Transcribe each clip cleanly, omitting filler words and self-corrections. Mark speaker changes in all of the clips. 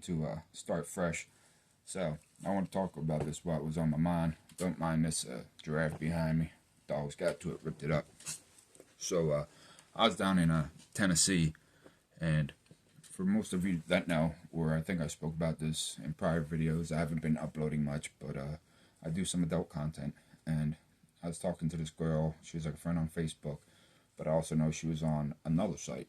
Speaker 1: to start fresh. So I want to talk about this, what was on my mind. Don't mind this giraffe behind me. Dogs got to it, ripped it up. So I was down in Tennessee, and for most of you that know, or I think I spoke about this in prior videos, I haven't been uploading much, but I do some adult content. And I was talking to this girl. She was like a friend on Facebook, but I also know she was on another site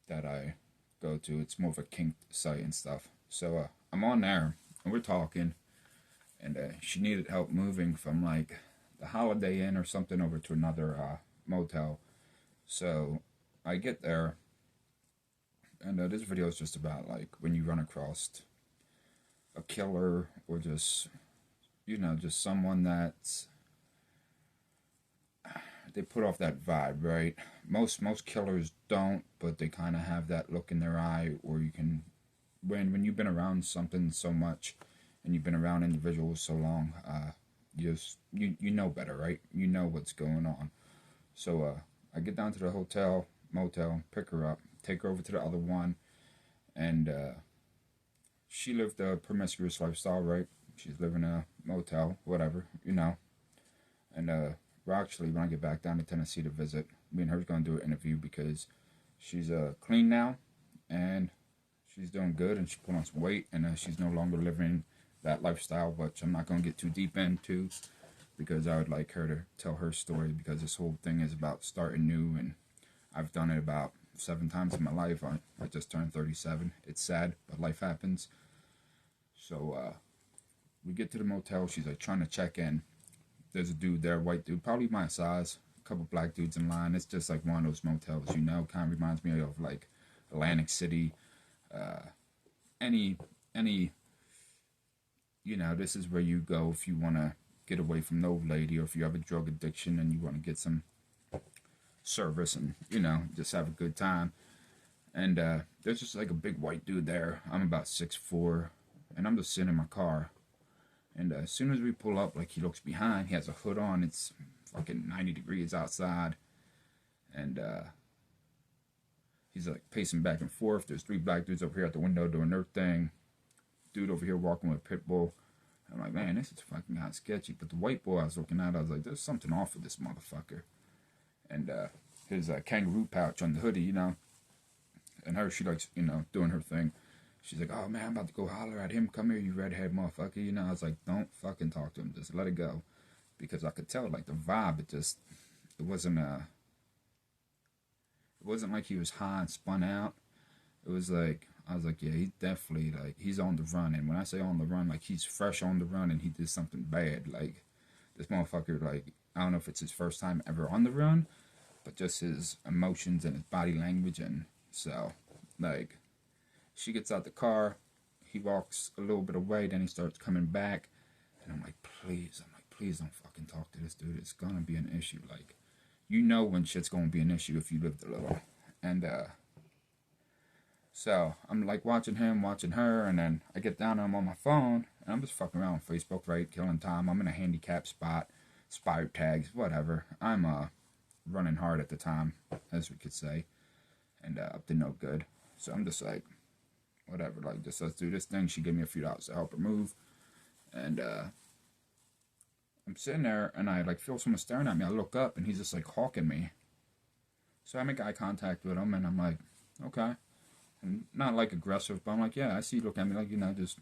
Speaker 1: that I go to. It's more of a kink site and stuff. So I'm on there, and we're talking, and she needed help moving from like the Holiday Inn or something over to another motel. So I get there, and this video is just about like when you run across a killer or just, you know, just someone that's, they put off that vibe, right? Most killers don't, but they kind of have that look in their eye, or you can, when you've been around something so much, and you've been around individuals so long, you know better, right? You know what's going on. So I get down to the motel, pick her up, take her over to the other one, and she lived a promiscuous lifestyle, right? She's living in a motel, whatever, you know. And we're actually, when I get back down to Tennessee to visit, me and her's going to do an interview because she's clean now, and she's doing good, and she put on some weight, and she's no longer living that lifestyle, which I'm not going to get too deep into because I would like her to tell her story, because this whole thing is about starting new, and I've done it about 7 times in my life. I just turned 37. It's sad, but life happens. So we get to the motel. She's like trying to check in. There's a dude there, white dude, probably my size. A couple black dudes in line. It's just like one of those motels, you know. Kind of reminds me of like Atlantic City. Any, you know, this is where you go if you want to get away from the old lady, or if you have a drug addiction and you want to get some service and, you know, just have a good time. And there's just like a big white dude there. I'm about 6'4", and I'm just sitting in my car. And as soon as we pull up, like, he looks behind. He has a hood on. It's fucking 90 degrees outside. And he's like pacing back and forth. There's 3 black dudes over here at the window doing their thing. Dude over here walking with a pit bull. I'm like, man, this is fucking kind of sketchy. But the white boy I was looking at, I was like, there's something off with this motherfucker. And his kangaroo pouch on the hoodie, you know. And her, she likes, you know, doing her thing. She's like, oh, man, I'm about to go holler at him. Come here, you redhead motherfucker. You know, I was like, don't fucking talk to him. Just let it go. Because I could tell, like, the vibe, it wasn't like he was high and spun out. It was like, I was like, yeah, he's definitely, like, he's on the run. And when I say on the run, like, he's fresh on the run and he did something bad. Like, this motherfucker, like, I don't know if it's his first time ever on the run, but just his emotions and his body language. And so, like, she gets out the car, he walks a little bit away, then he starts coming back, and I'm like, please don't fucking talk to this dude. It's gonna be an issue. Like, you know when shit's gonna be an issue if you lived a little. And so I'm like watching him, watching her, and then I get down and I'm on my phone, and I'm just fucking around on Facebook, right, killing time. I'm in a handicap spot, expired tags, whatever. I'm running hard at the time, as we could say, and up to no good. So I'm just like, whatever, like, just let's do this thing. She gave me a few dollars to help her move, and I'm sitting there, and I like feel someone staring at me. I look up, and he's just like hawking me. So I make eye contact with him, and I'm like, okay, and not like aggressive, but I'm like, yeah, I see you look at me, like, you know, just.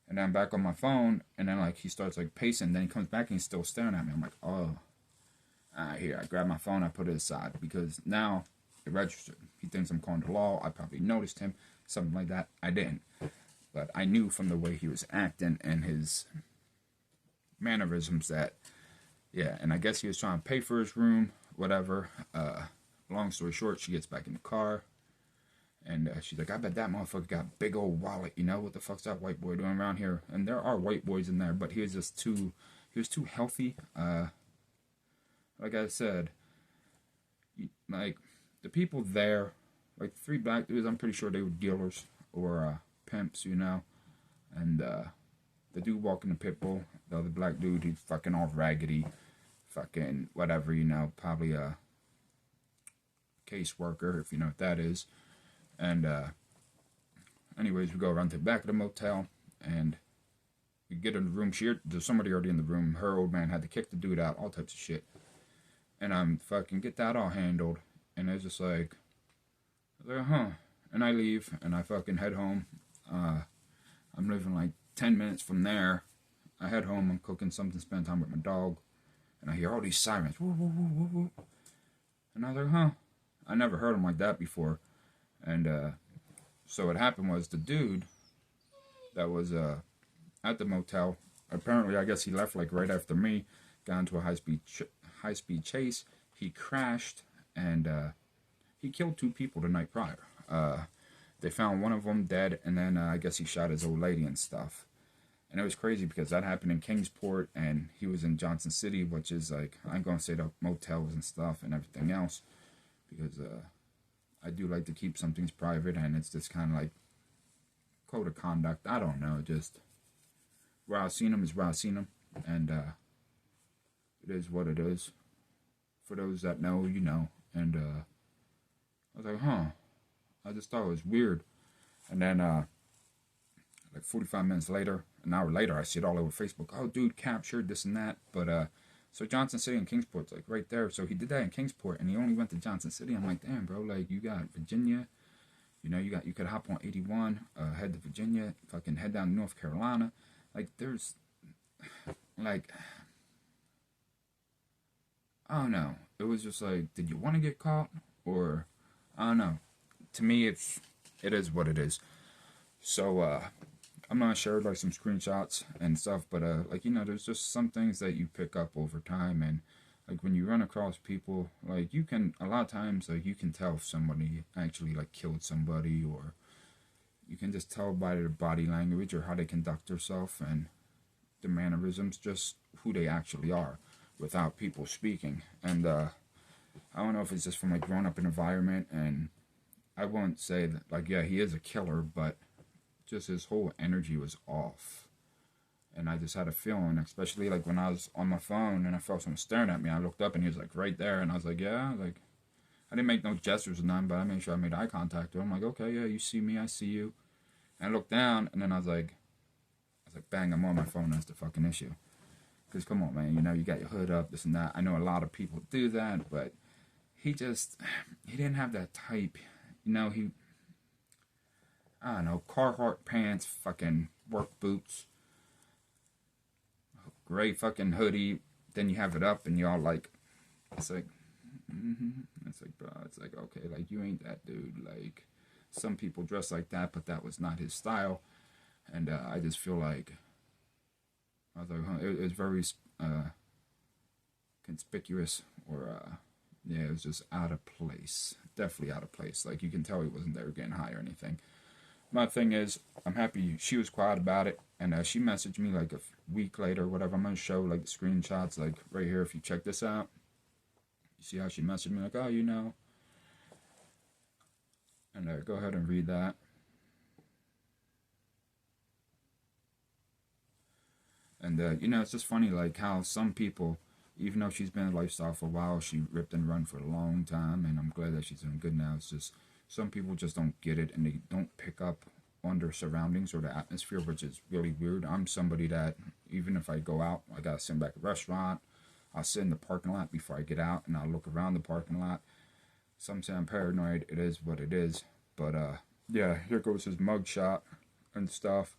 Speaker 1: And then I'm back on my phone, and then like he starts like pacing. Then he comes back and he's still staring at me. I'm like, oh, here. I grab my phone, I put it aside, because now it registered. He thinks I'm calling the law. I probably noticed him. Something like that. I didn't. But I knew from the way he was acting and his mannerisms that, yeah, and I guess he was trying to pay for his room, whatever. Long story short, she gets back in the car, and she's like, I bet that motherfucker got a big old wallet, you know, what the fuck's that white boy doing around here? And there are white boys in there, but he was just too healthy. Like I said, like, the people there, like 3 black dudes, I'm pretty sure they were dealers or pimps, you know. And the dude walking the pit bull, the other black dude, he's fucking all raggedy, fucking whatever, you know, probably a caseworker, if you know what that is. And Anyways, we go around to the back of the motel, and we get in the room. There's somebody already in the room. Her old man had to kick the dude out, all types of shit. And I'm fucking get that all handled. And it's just like, huh. And I leave, and I fucking head home. I'm living like 10 minutes from there. I head home, I'm cooking something, spend time with my dog. And I hear all these sirens. Woo, woo, woo, woo, woo. And I was like, huh. I never heard them like that before. And so what happened was the dude that was at the motel, apparently I guess he left like right after me, got into a high-speed chase. He crashed, and he killed 2 people the night prior. They found one of them dead, and then I guess he shot his old lady and stuff. And it was crazy because that happened in Kingsport, and he was in Johnson City, which is like, I ain't gonna say the motels and stuff and everything else, because I do like to keep some things private, and it's just kind of like code of conduct. I don't know, just where I've seen them is where I've seen them, and it is what it is. For those that know, you know. And I was like, huh. I just thought it was weird. And then like 45 minutes later, an hour later, I see it all over Facebook. Oh, dude, captured, this and that. But so Johnson City and Kingsport's like right there. So he did that in Kingsport, and he only went to Johnson City. I'm like, damn, bro, like you got Virginia. You know, you could hop on 81, head to Virginia, fucking head down to North Carolina. Like, there's, like, I don't know. It was just like, did you want to get caught? Or, I don't know. To me, it is what it is. So, I'm not sure, like, some screenshots and stuff, but, like, you know, there's just some things that you pick up over time, and, like, when you run across people, like, you can, a lot of times, like, you can tell if somebody actually, like, killed somebody, or you can just tell by their body language or how they conduct themselves and the mannerisms, just who they actually are, without people speaking. And, I don't know if it's just from, like, growing up in an environment, and I won't say that, like, yeah, he is a killer, but just his whole energy was off. And I just had a feeling, especially, like, when I was on my phone and I felt someone staring at me, I looked up and he was, like, right there, and I was like, yeah, like, I didn't make no gestures or nothing, but I made sure I made eye contact with him. I'm like, okay, yeah, you see me, I see you. And I looked down, and then I was like, bang, I'm on my phone, that's the fucking issue. Because, come on, man, you know, you got your hood up, this and that. I know a lot of people do that, but he didn't have that type. You know, I don't know, Carhartt pants, fucking work boots, gray fucking hoodie, then you have it up, and y'all like, it's like, it's like, bro, it's like, okay, like, you ain't that dude. Like, some people dress like that, but that was not his style. And I just feel like, I was like, huh, it was very conspicuous, or yeah, it was just out of place. Definitely out of place. Like, you can tell he wasn't there getting high or anything. My thing is, I'm happy she was quiet about it, and she messaged me like a week later or whatever. I'm going to show like the screenshots, like right here, if you check this out. You see how she messaged me, like, oh, you know. And go ahead and read that. And, you know, it's just funny, like, how some people, even though she's been in lifestyle for a while, she ripped and run for a long time, and I'm glad that she's doing good now. It's just, some people just don't get it, and they don't pick up on their surroundings or the atmosphere, which is really weird. I'm somebody that, even if I go out, I gotta sit back at a restaurant, I'll sit in the parking lot before I get out, and I'll look around the parking lot. Some say I'm paranoid, it is what it is. But, yeah, here goes his mugshot and stuff.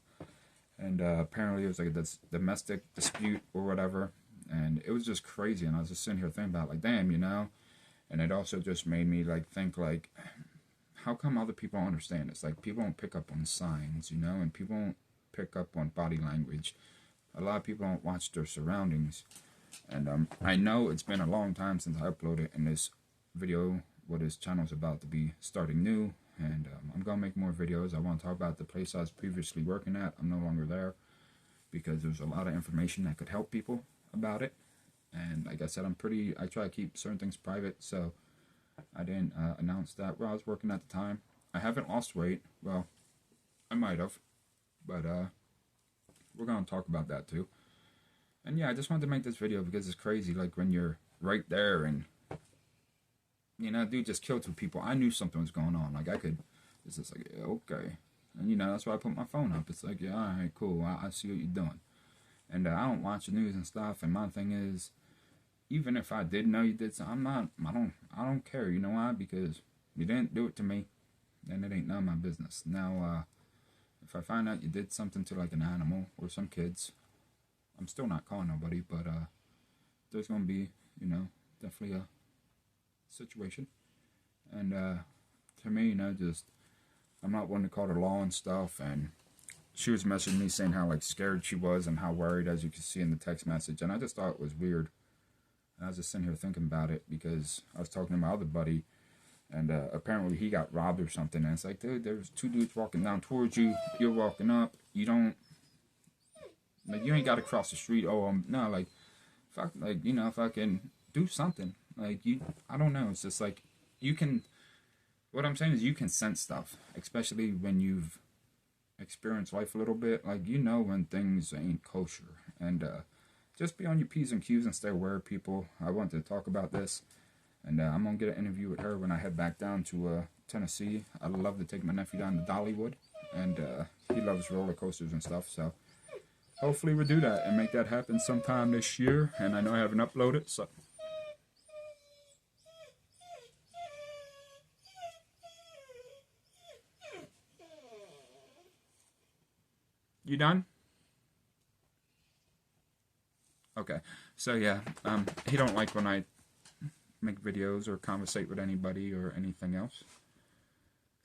Speaker 1: And apparently it was like a domestic dispute or whatever. And it was just crazy. And I was just sitting here thinking about, like, damn, you know. And it also just made me, like, think, like, how come other people don't understand this? Like, people don't pick up on signs, you know. And people don't pick up on body language. A lot of people don't watch their surroundings. And I know it's been a long time since I uploaded. And this video, what his channel is about to be starting new. And I'm going to make more videos. I want to talk about the place I was previously working at. I'm no longer there because there's a lot of information that could help people about it. And like I said, I try to keep certain things private, so I didn't announce that where I was working at the time. I haven't lost weight. Well, I might have, but we're going to talk about that too. And yeah, I just wanted to make this video because it's crazy, like when you're right there and, you know, dude just killed 2 people. I knew something was going on. Like, it's just like, okay. And, you know, that's why I put my phone up. It's like, yeah, all right, cool. I see what you're doing. And I don't watch the news and stuff. And my thing is, even if I did know you did something, I don't care. You know why? Because you didn't do it to me, and it ain't none of my business. Now, if I find out you did something to like an animal or some kids, I'm still not calling nobody, but there's gonna be, you know, definitely a situation. And to me, you know, just I'm not one to call the law and stuff. And she was messaging me saying how like scared she was and how worried, as you can see in the text message. And I just thought it was weird. And I was just sitting here thinking about it because I was talking to my other buddy, and apparently he got robbed or something. And it's like, dude, there's two dudes walking down towards you. You're walking up. You don't, like, you ain't got to cross the street. Oh, no, like, fuck, like, you know, fucking do something. Like, I don't know. It's just like, you can, what I'm saying is you can sense stuff, especially when you've experienced life a little bit. Like, you know when things ain't kosher. And just be on your P's and Q's and stay aware of people. I wanted to talk about this. And I'm going to get an interview with her when I head back down to Tennessee. I'd love to take my nephew down to Dollywood. And he loves roller coasters and stuff. So hopefully we'll do that and make that happen sometime this year. And I know I haven't uploaded, so... You done? Okay. So yeah, he don't like when I make videos or conversate with anybody or anything else.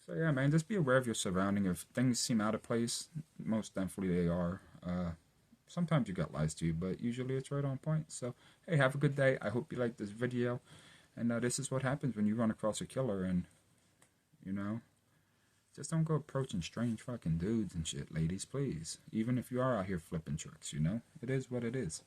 Speaker 1: So yeah, man, just be aware of your surrounding. If things seem out of place, most definitely they are. Sometimes you got lies to you, but usually it's right on point. So hey, have a good day. I hope you liked this video. And this is what happens when you run across a killer. And you know, just don't go approaching strange fucking dudes and shit, ladies, please. Even if you are out here flipping tricks, you know, it is what it is.